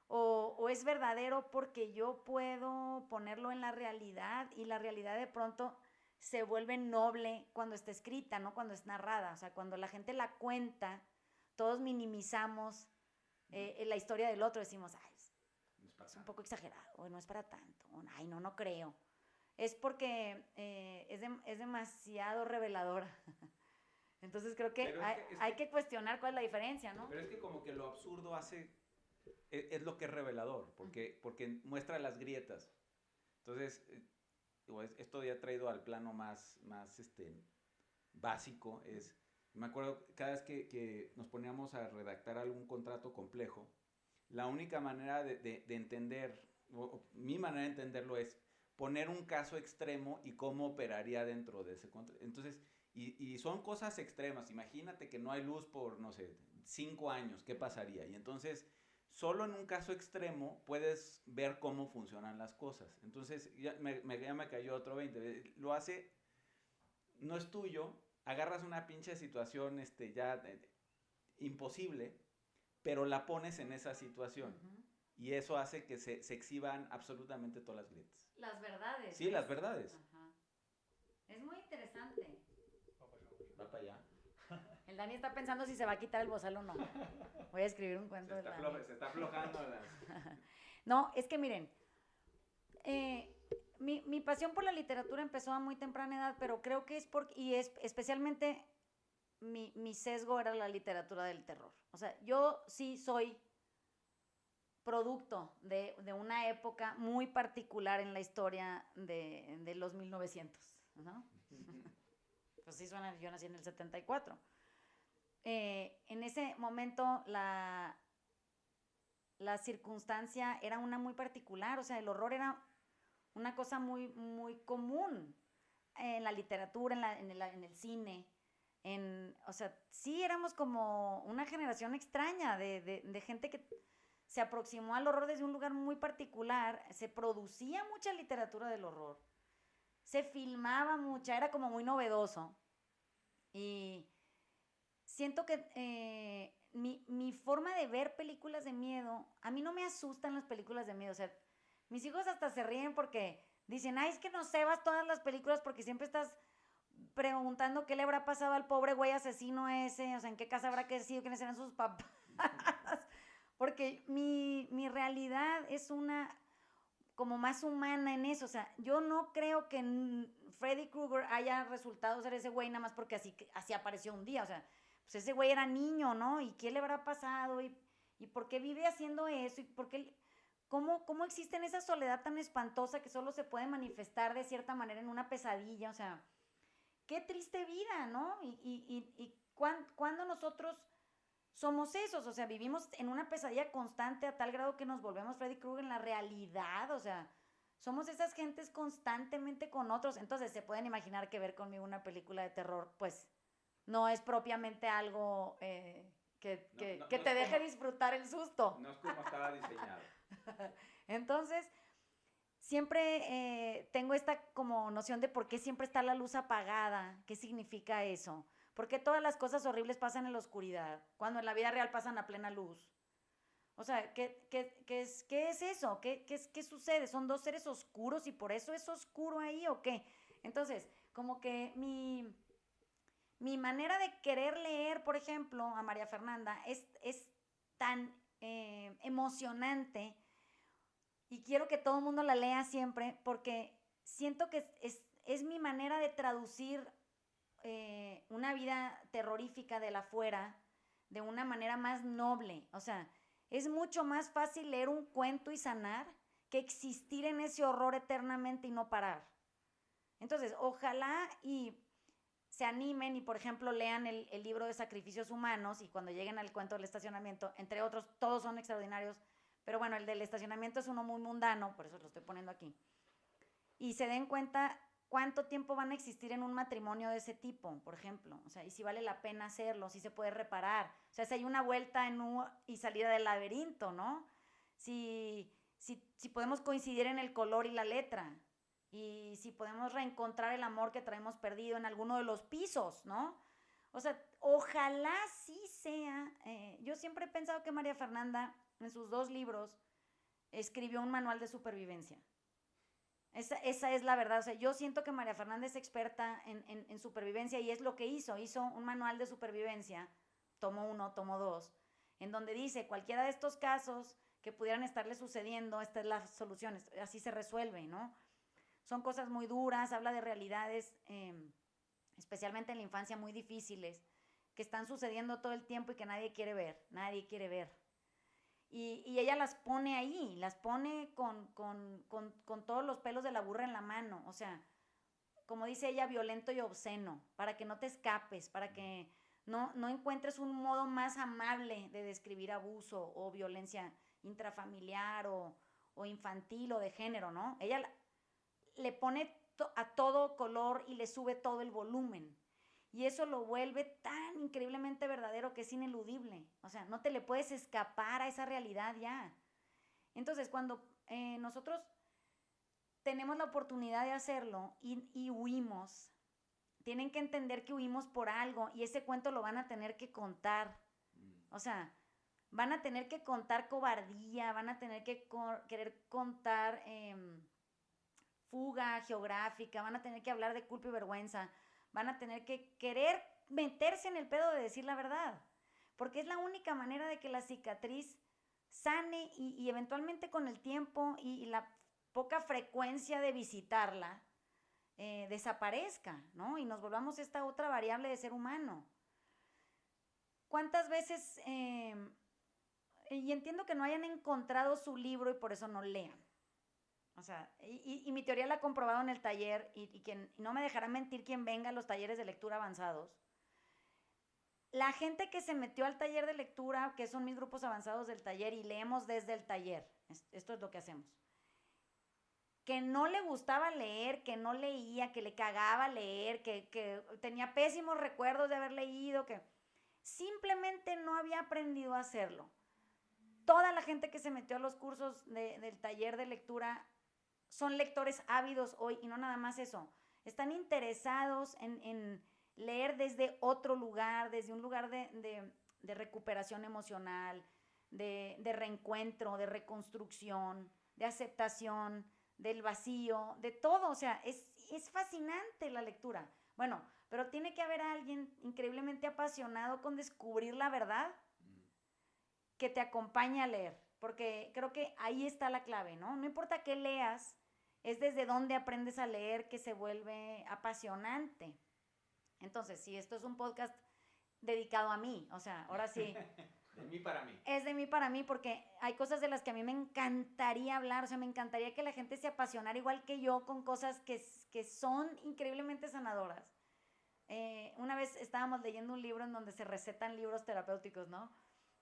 o es verdadero porque yo puedo ponerlo en la realidad y la realidad de pronto se vuelve noble cuando está escrita, no cuando es narrada. O sea, cuando la gente la cuenta, todos minimizamos la historia del otro. Decimos, ay, es un poco exagerado, o no es para tanto, o ay, no creo. Es porque es demasiado reveladora. Entonces creo que hay que cuestionar cuál es la diferencia, ¿no? Pero es que como que lo absurdo es lo que es revelador, porque muestra las grietas. Entonces, esto ya traído al plano más básico, me acuerdo cada vez que nos poníamos a redactar algún contrato complejo, la única manera de entender, o mi manera de entenderlo es poner un caso extremo y cómo operaría dentro de ese contrato. Entonces, y son cosas extremas. Imagínate que no hay luz por, no sé, 5 años, ¿qué pasaría? Y entonces solo en un caso extremo puedes ver cómo funcionan las cosas. Entonces, ya me cayó otro 20. Lo hace, no es tuyo, agarras una pinche situación imposible, pero la pones en esa situación. Ujú. Y eso hace que se exhiban absolutamente todas las grietas. Las verdades. Sí, ¿ves? las verdades. Ajá. Es muy interesante. Va para allá. El Dani está pensando si se va a quitar el bozal o no. Voy a escribir un cuento del Dani. Se está aflojando las... No, es que miren, mi pasión por la literatura empezó a muy temprana edad, pero creo que es porque, y es especialmente mi sesgo era la literatura del terror. O sea, yo sí soy producto de una época muy particular en la historia de los 1900, ¿no? Pues sí suena, yo nací en el 74. En ese momento la circunstancia era una muy particular, o sea, el horror era una cosa muy, muy común en la literatura, en el cine, o sea, sí éramos como una generación extraña de gente que se aproximó al horror desde un lugar muy particular, se producía mucha literatura del horror, se filmaba mucha, era como muy novedoso, y siento que mi forma de ver películas de miedo, a mí no me asustan las películas de miedo, o sea, mis hijos hasta se ríen porque dicen, ay, es que no cebas todas las películas porque siempre estás preguntando qué le habrá pasado al pobre güey asesino ese, o sea, en qué casa habrá crecido, quiénes eran sus papás, porque mi realidad es una como más humana en eso, o sea, yo no creo que Freddy Krueger haya resultado ser ese güey nada más porque así apareció un día, o sea, pues ese güey era niño, ¿no? ¿Y qué le habrá pasado? ¿Y por qué vive haciendo eso? ¿Y por qué, cómo existe esa soledad tan espantosa que solo se puede manifestar de cierta manera en una pesadilla? O sea, qué triste vida, ¿no? Y cuando nosotros somos esos, o sea, vivimos en una pesadilla constante a tal grado que nos volvemos Freddy Krueger en la realidad, o sea, somos esas gentes constantemente con otros, entonces se pueden imaginar que ver conmigo una película de terror, pues, no es propiamente algo que te deje disfrutar el susto. No es como estaba diseñado. Entonces, siempre tengo esta como noción de por qué siempre está la luz apagada, qué significa eso. ¿Por qué todas las cosas horribles pasan en la oscuridad cuando en la vida real pasan a plena luz? O sea, ¿qué es eso? ¿Qué sucede? ¿Son dos seres oscuros y por eso es oscuro ahí o qué? Entonces, como que mi manera de querer leer, por ejemplo, a María Fernanda es tan emocionante y quiero que todo el mundo la lea siempre porque siento que es mi manera de traducir una vida terrorífica de la afuera de una manera más noble. O sea, es mucho más fácil leer un cuento y sanar que existir en ese horror eternamente y no parar. Entonces, ojalá y se animen y, por ejemplo, lean el libro de Sacrificios Humanos y cuando lleguen al cuento del estacionamiento, entre otros, todos son extraordinarios, pero bueno, el del estacionamiento es uno muy mundano, por eso lo estoy poniendo aquí. Y se den cuenta cuánto tiempo van a existir en un matrimonio de ese tipo, por ejemplo. O sea, y si vale la pena hacerlo, si se puede reparar. O sea, si hay una vuelta y salida del laberinto, ¿no? Si podemos coincidir en el color y la letra. Y si podemos reencontrar el amor que traemos perdido en alguno de los pisos, ¿no? O sea, ojalá sí sea. Yo siempre he pensado que María Fernanda, en sus 2 libros, escribió un manual de supervivencia. Esa es la verdad. O sea, yo siento que María Fernanda es experta en supervivencia y es lo que hizo. Hizo un manual de supervivencia, tomo 1, tomo 2, en donde dice cualquiera de estos casos que pudieran estarle sucediendo, esta es la solución, así se resuelve, ¿no? Son cosas muy duras, habla de realidades, especialmente en la infancia, muy difíciles, que están sucediendo todo el tiempo y que nadie quiere ver. Y ella las pone ahí, las pone con todos los pelos de la burra en la mano, o sea, como dice ella, violento y obsceno, para que no te escapes, para que no encuentres un modo más amable de describir abuso o violencia intrafamiliar o infantil o de género, ¿no? Ella le pone a todo color y le sube todo el volumen. Y eso lo vuelve tan increíblemente verdadero que es ineludible. O sea, no te le puedes escapar a esa realidad ya. Entonces, cuando nosotros tenemos la oportunidad de hacerlo y huimos, tienen que entender que huimos por algo y ese cuento lo van a tener que contar. O sea, van a tener que contar cobardía, van a tener que querer contar fuga geográfica, van a tener que hablar de culpa y vergüenza, van a tener que querer meterse en el pedo de decir la verdad, porque es la única manera de que la cicatriz sane y eventualmente con el tiempo y la poca frecuencia de visitarla desaparezca, ¿no? Y nos volvamos esta otra variable de ser humano. ¿Cuántas veces, y entiendo que no hayan encontrado su libro y por eso no lean? O sea, y mi teoría la he comprobado en el taller y no me dejará mentir quien venga a los talleres de lectura avanzados. La gente que se metió al taller de lectura, que son mis grupos avanzados del taller y leemos desde el taller, esto es lo que hacemos, que no le gustaba leer, que no leía, que le cagaba leer, que tenía pésimos recuerdos de haber leído, que simplemente no había aprendido a hacerlo. Toda la gente que se metió a los cursos del taller de lectura son lectores ávidos hoy y no nada más eso. Están interesados en leer desde otro lugar, desde un lugar de recuperación emocional, de reencuentro, de reconstrucción, de aceptación, del vacío, de todo. O sea, es fascinante la lectura. Bueno, pero tiene que haber alguien increíblemente apasionado con descubrir la verdad que te acompañe a leer, porque creo que ahí está la clave, ¿no? No importa qué leas, es desde dónde aprendes a leer que se vuelve apasionante. Entonces, si esto es un podcast dedicado a mí, o sea, ahora sí. De mí para mí. Es de mí para mí porque hay cosas de las que a mí me encantaría hablar, o sea, me encantaría que la gente se apasionara igual que yo con cosas que son increíblemente sanadoras. Una vez estábamos leyendo un libro en donde se recetan libros terapéuticos, ¿no?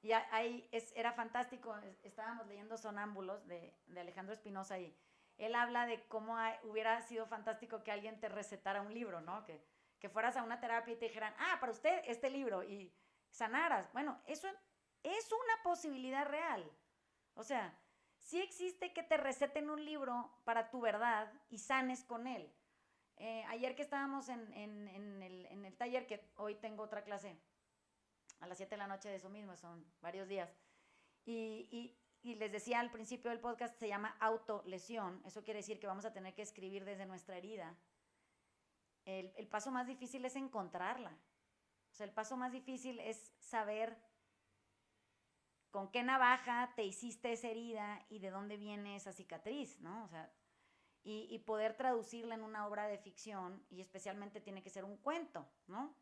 Y ahí era fantástico, estábamos leyendo Sonámbulos de Alejandro Espinosa y él habla de cómo hubiera sido fantástico que alguien te recetara un libro, ¿no? Que fueras a una terapia y te dijeran, para usted este libro y sanaras. Bueno, eso es una posibilidad real. O sea, sí existe que te receten un libro para tu verdad y sanes con él. Ayer que estábamos en el taller, que hoy tengo otra clase a las 7 de la noche de eso mismo, son varios días, y les decía al principio del podcast, se llama autolesión. Eso quiere decir que vamos a tener que escribir desde nuestra herida. El paso más difícil es encontrarla. O sea, el paso más difícil es saber con qué navaja te hiciste esa herida y de dónde viene esa cicatriz, ¿no? O sea, y poder traducirla en una obra de ficción, y especialmente tiene que ser un cuento, ¿no?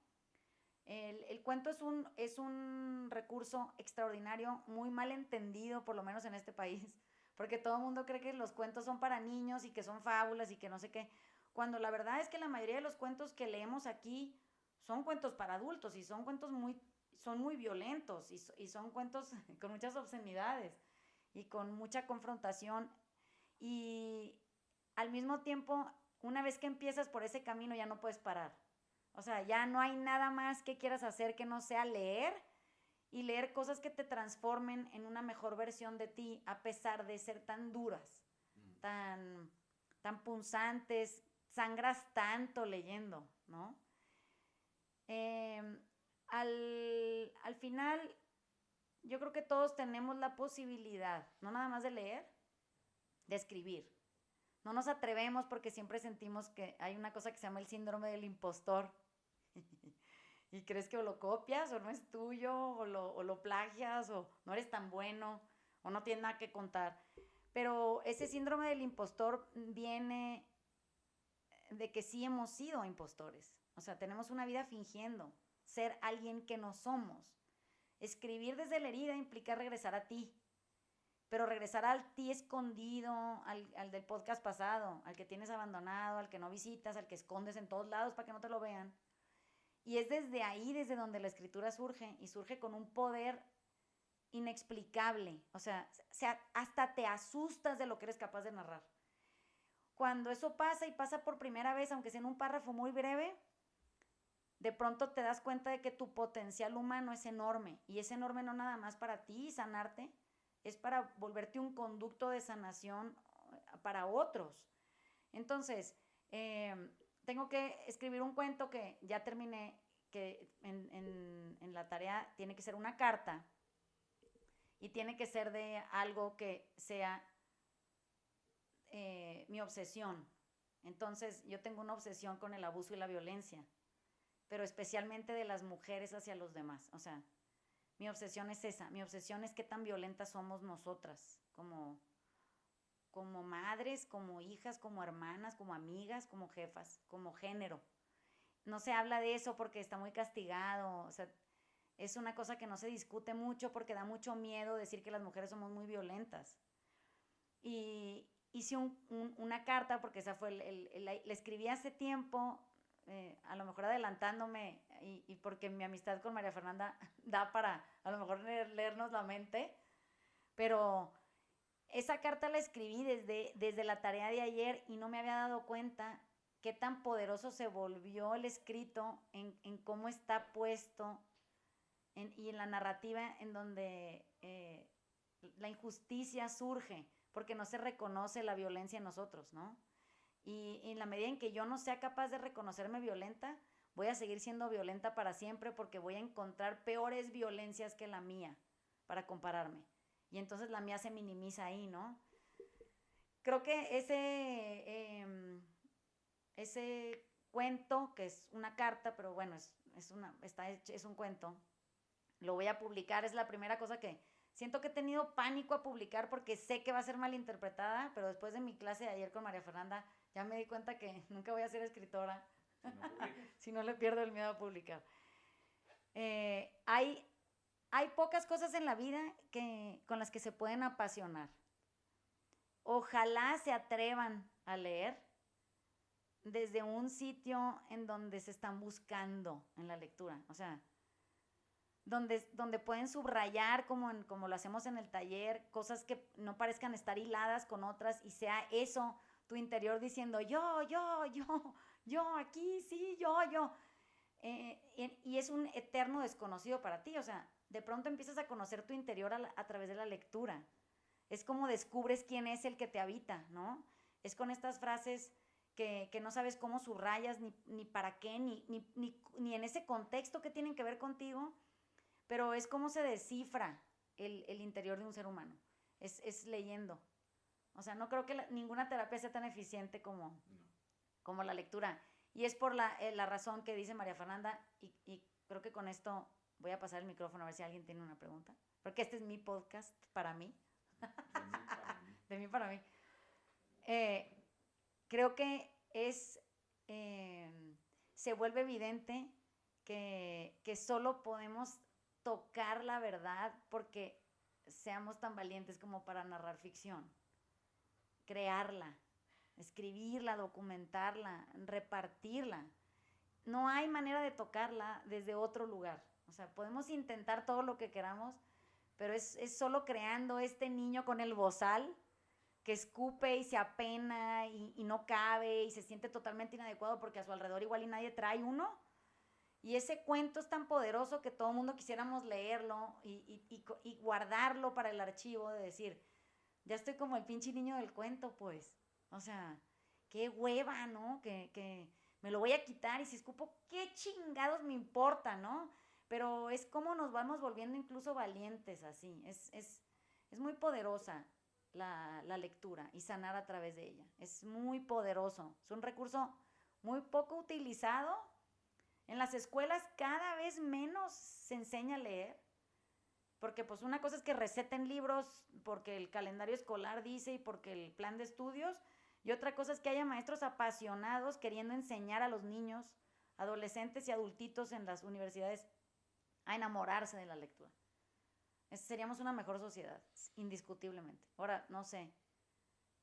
El cuento es un recurso extraordinario, muy mal entendido, por lo menos en este país, porque todo el mundo cree que los cuentos son para niños y que son fábulas y que no sé qué, cuando la verdad es que la mayoría de los cuentos que leemos aquí son cuentos para adultos y son cuentos son muy violentos y son cuentos con muchas obscenidades y con mucha confrontación, y al mismo tiempo, una vez que empiezas por ese camino ya no puedes parar. O sea, ya no hay nada más que quieras hacer que no sea leer y leer cosas que te transformen en una mejor versión de ti, a pesar de ser tan duras, tan punzantes, sangras tanto leyendo, ¿no? Al final, yo creo que todos tenemos la posibilidad, no nada más de leer, de escribir. No nos atrevemos porque siempre sentimos que hay una cosa que se llama el síndrome del impostor. Y crees que o lo copias o no es tuyo, o lo plagias, o no eres tan bueno, o no tienes nada que contar. Pero ese síndrome del impostor viene de que sí hemos sido impostores. O sea, tenemos una vida fingiendo ser alguien que no somos. Escribir desde la herida implica regresar a ti. Pero regresar al ti escondido, al del podcast pasado, al que tienes abandonado, al que no visitas, al que escondes en todos lados para que no te lo vean. Y es desde ahí, desde donde la escritura surge, y surge con un poder inexplicable. O sea, hasta te asustas de lo que eres capaz de narrar. Cuando eso pasa y pasa por primera vez, aunque sea en un párrafo muy breve, de pronto te das cuenta de que tu potencial humano es enorme, y es enorme no nada más para ti sanarte, es para volverte un conducto de sanación para otros. Entonces, tengo que escribir un cuento que ya terminé, que en la tarea tiene que ser una carta, y tiene que ser de algo que sea mi obsesión. Entonces, yo tengo una obsesión con el abuso y la violencia, pero especialmente de las mujeres hacia los demás. O sea, mi obsesión es esa. Mi obsesión es qué tan violentas somos nosotras, como madres, como hijas, como hermanas, como amigas, como jefas, como género. No se habla de eso porque está muy castigado. O sea, es una cosa que no se discute mucho porque da mucho miedo decir que las mujeres somos muy violentas. Y hice una carta, porque esa fue la escribí hace tiempo, a lo mejor adelantándome, y porque mi amistad con María Fernanda da para a lo mejor leernos la mente, pero esa carta la escribí desde la tarea de ayer, y no me había dado cuenta qué tan poderoso se volvió el escrito en cómo está puesto y en la narrativa en donde la injusticia surge, porque no se reconoce la violencia en nosotros, ¿no? Y en la medida en que yo no sea capaz de reconocerme violenta, voy a seguir siendo violenta para siempre, porque voy a encontrar peores violencias que la mía para compararme. Y entonces la mía se minimiza ahí, ¿no? Creo que ese cuento, que es una carta, pero bueno, es un cuento, lo voy a publicar. Es la primera cosa que siento que he tenido pánico a publicar, porque sé que va a ser malinterpretada, pero después de mi clase de ayer con María Fernanda ya me di cuenta que nunca voy a ser escritora si no le pierdo el miedo a publicar. Hay pocas cosas en la vida con las que se pueden apasionar. Ojalá se atrevan a leer desde un sitio en donde se están buscando en la lectura. O sea, donde pueden subrayar, como lo hacemos en el taller, cosas que no parezcan estar hiladas con otras, y sea eso tu interior diciendo yo, aquí, sí, yo. Y es un eterno desconocido para ti. O sea, de pronto empiezas a conocer tu interior a través de la lectura. Es como descubres quién es el que te habita, ¿no? Es con estas frases que no sabes cómo subrayas, ni para qué, ni en ese contexto que tienen que ver contigo, pero es como se descifra el interior de un ser humano. Es leyendo. O sea, no creo que ninguna terapia sea tan eficiente como la lectura. Y es por la razón que dice María Fernanda, y creo que con esto voy a pasar el micrófono a ver si alguien tiene una pregunta, porque este es mi podcast para mí. De mí para mí. Creo que se vuelve evidente que solo podemos tocar la verdad porque seamos tan valientes como para narrar ficción, crearla, escribirla, documentarla, repartirla. No hay manera de tocarla desde otro lugar. O sea, podemos intentar todo lo que queramos, pero es solo creando este niño con el bozal que escupe y se apena y no cabe y se siente totalmente inadecuado porque a su alrededor igual y nadie trae uno. Y ese cuento es tan poderoso que todo el mundo quisiéramos leerlo y guardarlo para el archivo, de decir, ya estoy como el pinche niño del cuento, pues. O sea, qué hueva, ¿no? Que me lo voy a quitar, y si escupo, qué chingados me importa, ¿no? Pero es como nos vamos volviendo incluso valientes así. Es muy poderosa la lectura y sanar a través de ella. Es muy poderoso. Es un recurso muy poco utilizado. En las escuelas cada vez menos se enseña a leer, porque pues una cosa es que receten libros porque el calendario escolar dice y porque el plan de estudios, y otra cosa es que haya maestros apasionados queriendo enseñar a los niños, adolescentes y adultitos en las universidades a enamorarse de la lectura. Seríamos una mejor sociedad, indiscutiblemente. Ahora, no sé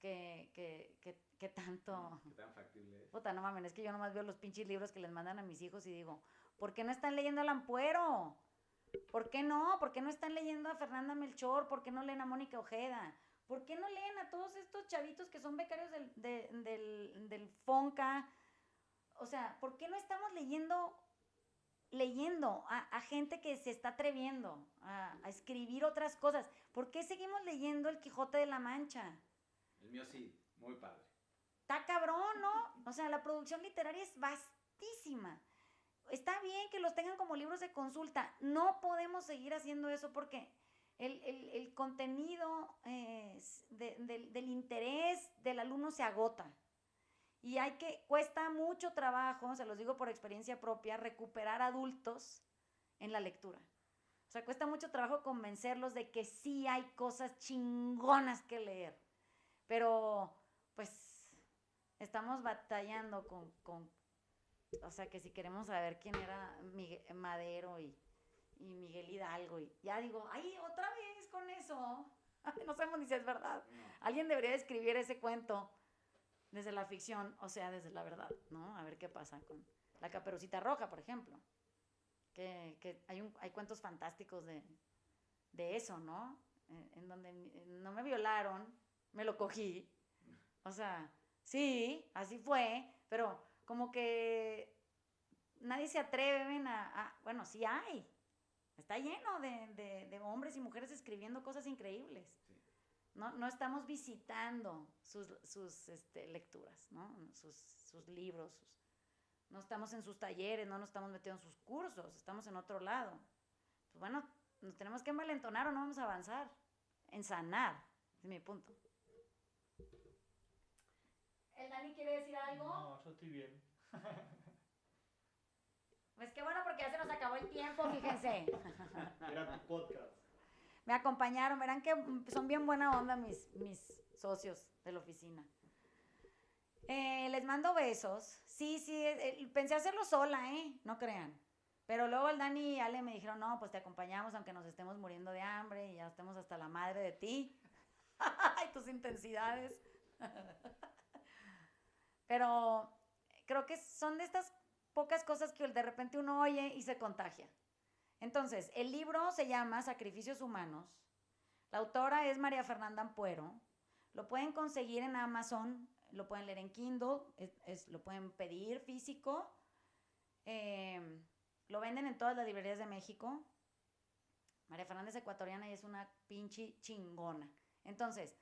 qué tanto... ¿Qué tan factible es? Puta, no mames, es que yo nomás veo los pinches libros que les mandan a mis hijos y digo, ¿por qué no están leyendo al Ampuero? ¿Por qué no? ¿Por qué no están leyendo a Fernanda Melchor? ¿Por qué no leen a Mónica Ojeda? ¿Por qué no leen a todos estos chavitos que son becarios del FONCA? O sea, ¿por qué no estamos leyendo leyendo a gente que se está atreviendo a escribir otras cosas. ¿Por qué seguimos leyendo El Quijote de la Mancha? El mío sí, muy padre. Está cabrón, ¿no? O sea, la producción literaria es vastísima. Está bien que los tengan como libros de consulta. No podemos seguir haciendo eso porque el contenido del interés del alumno se agota. Y cuesta mucho trabajo, se los digo por experiencia propia, recuperar adultos en la lectura. O sea, cuesta mucho trabajo convencerlos de que sí hay cosas chingonas que leer. Pero, pues, estamos batallando con o sea, que si queremos saber quién era Madero y Miguel Hidalgo, y ya digo, ay, otra vez con eso. No sabemos ni si es verdad. No. Alguien debería escribir ese cuento desde la ficción, o sea, desde la verdad, ¿no? A ver qué pasa con La Caperucita Roja, por ejemplo. Que hay cuentos fantásticos de eso, ¿no? En donde no me violaron, me lo cogí. O sea, sí, así fue, pero como que nadie se atreve bueno, sí hay. Está lleno de hombres y mujeres escribiendo cosas increíbles. Sí. No estamos visitando sus lecturas, ¿no? Sus libros. No estamos en sus talleres, no nos estamos metiendo en sus cursos, estamos en otro lado. Pues bueno, nos tenemos que envalentonar o no vamos a avanzar. En sanar, ese es mi punto. ¿El Dani quiere decir algo? No, yo estoy bien. Pues qué bueno porque ya se nos acabó el tiempo, fíjense. Era tu podcast. Me acompañaron, verán que son bien buena onda mis socios de la oficina. Les mando besos. Sí, pensé hacerlo sola, no crean. Pero luego el Dani y Ale me dijeron, no, pues te acompañamos aunque nos estemos muriendo de hambre y ya estemos hasta la madre de ti. Ay, tus intensidades. Pero creo que son de estas pocas cosas que de repente uno oye y se contagia. Entonces, el libro se llama Sacrificios Humanos. La autora es María Fernanda Ampuero. Lo pueden conseguir en Amazon, lo pueden leer en Kindle, lo pueden pedir físico. Lo venden en todas las librerías de México. María Fernanda es ecuatoriana y es una pinche chingona. Entonces,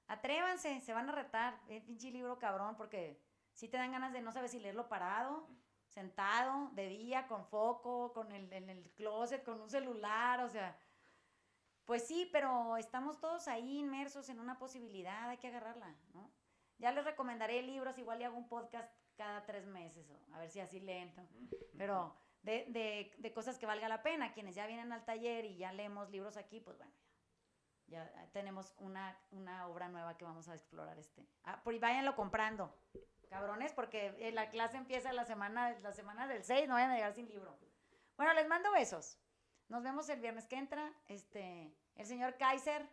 atrévanse, se van a retar. El pinche libro cabrón, porque sí te dan ganas de no sabes si leerlo parado, sentado, de día, con foco, en el closet, con un celular, o sea. Pues sí, pero estamos todos ahí inmersos en una posibilidad, hay que agarrarla, ¿no? Ya les recomendaré libros, igual y hago un podcast cada 3 meses, a ver si así leen, ¿no? Pero de cosas que valga la pena. Quienes ya vienen al taller y ya leemos libros aquí, pues bueno, ya tenemos una obra nueva que vamos a explorar. Váyanlo comprando, cabrones, porque la clase empieza la semana del 6, no vayan a llegar sin libro. Bueno, les mando besos. Nos vemos el viernes que entra. El señor Kaiser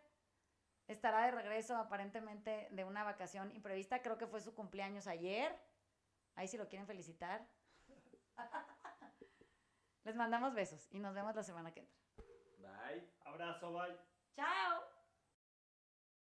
estará de regreso aparentemente de una vacación imprevista. Creo que fue su cumpleaños ayer. Ahí si lo quieren felicitar. Les mandamos besos y nos vemos la semana que entra. Bye. Abrazo, bye. ¡Chao!